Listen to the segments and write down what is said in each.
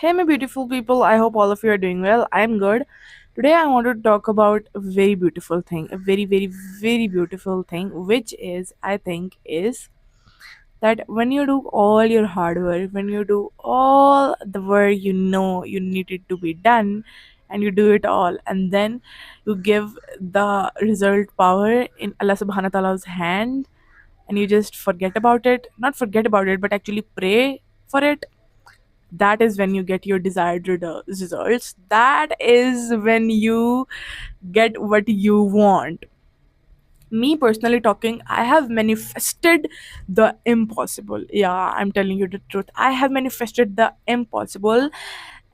Hey, my beautiful people. I hope all of you are doing well. I'm good. Today, I want to talk about a very beautiful thing, a very, very, very beautiful thing, which is, I think, is that when you do all your hard work, when you do all the work you know you needed to be done, and you do it all, and then you give the result power in Allah subhanahu wa ta'ala's hand, and you just forget about it, not forget about it, but actually pray for it. That is when you get your desired results. That is when you get what you want. Me personally talking, I have manifested the impossible. Yeah, I'm telling you the truth. I have manifested the impossible,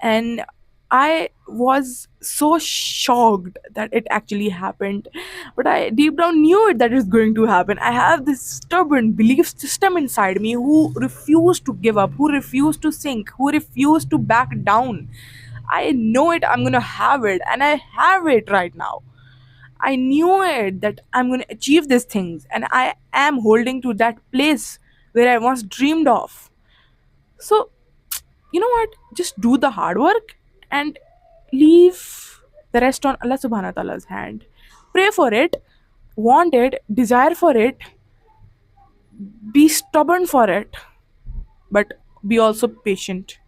and I was so shocked that it actually happened. But I deep down knew it that it's going to happen. I have this stubborn belief system inside me who refused to give up, who refused to sink, who refused to back down. I know it, I'm gonna have it, and I have it right now. I knew it that I'm going to achieve these things, and I am holding to that place where I once dreamed of. So, you know what? Just do the hard work and leave the rest on Allah subhanahu wa ta'ala's hand. Pray for it, want it, desire for it, be stubborn for it, but be also patient.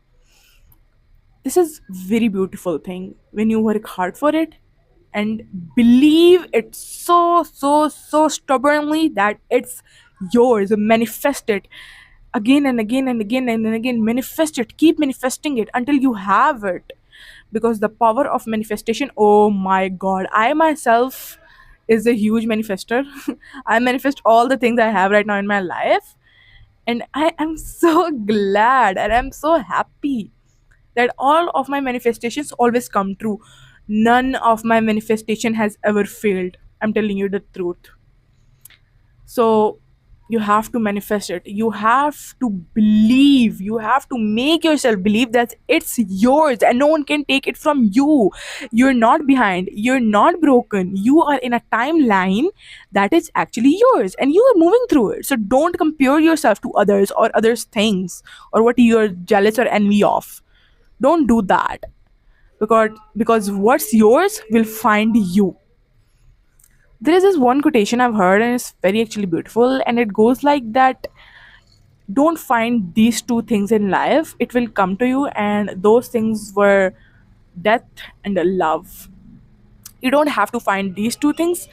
This is very beautiful thing when you work hard for it and believe it so stubbornly that it's yours. Manifest it again and again and again and again. Manifest it, keep manifesting it until you have it, because the power of manifestation, oh my god, I myself is a huge manifester. I manifest all the things I have right now in my life, and I am so glad and I'm so happy that all of my manifestations always come true. None of my manifestation has ever failed. I'm telling you the truth. So you have to manifest it. You have to believe. You have to make yourself believe that it's yours and no one can take it from you. You're not behind. You're not broken. You are in a timeline that is actually yours and you are moving through it. So don't compare yourself to others or others' things or what you're jealous or envy of. Don't do that, because what's yours will find you. There is this one quotation I've heard and it's very actually beautiful, and it goes like that: don't find these two things in life, it will come to you, and those things were death and love. You don't have to find these two things.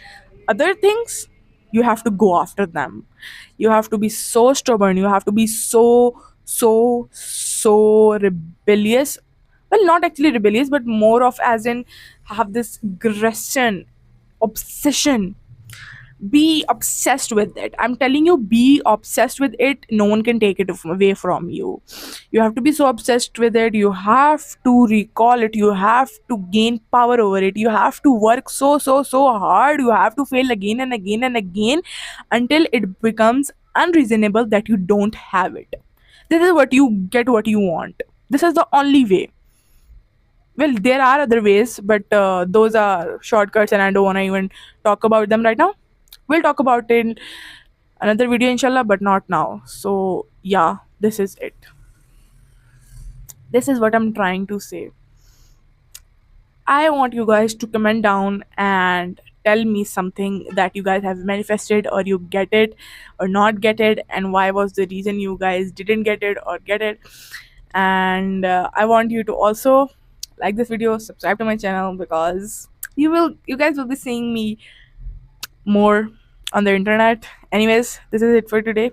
Other things, you have to go after them. You have to be so stubborn, you have to be so rebellious. Well, not actually rebellious, but more of as in have this aggression, obsession. Be obsessed with it. I'm telling you, be obsessed with it. No one can take it away from you. You have to be so obsessed with it. You have to recall it. You have to gain power over it. You have to work so hard. You have to fail again and again and again until it becomes unreasonable that you don't have it. This is what you get, what you want. This is the only way. Well, there are other ways, but those are shortcuts, and I don't want to even talk about them right now. We'll talk about it in another video, inshallah, but not now. So, yeah, this is it. This is what I'm trying to say. I want you guys to comment down and tell me something that you guys have manifested, or you get it or not get it, and why was the reason you guys didn't get it or get it. And I want you to also like this video, subscribe to my channel, because you guys will be seeing me more on the internet. Anyways, this is it for today.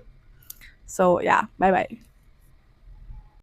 So yeah, bye bye.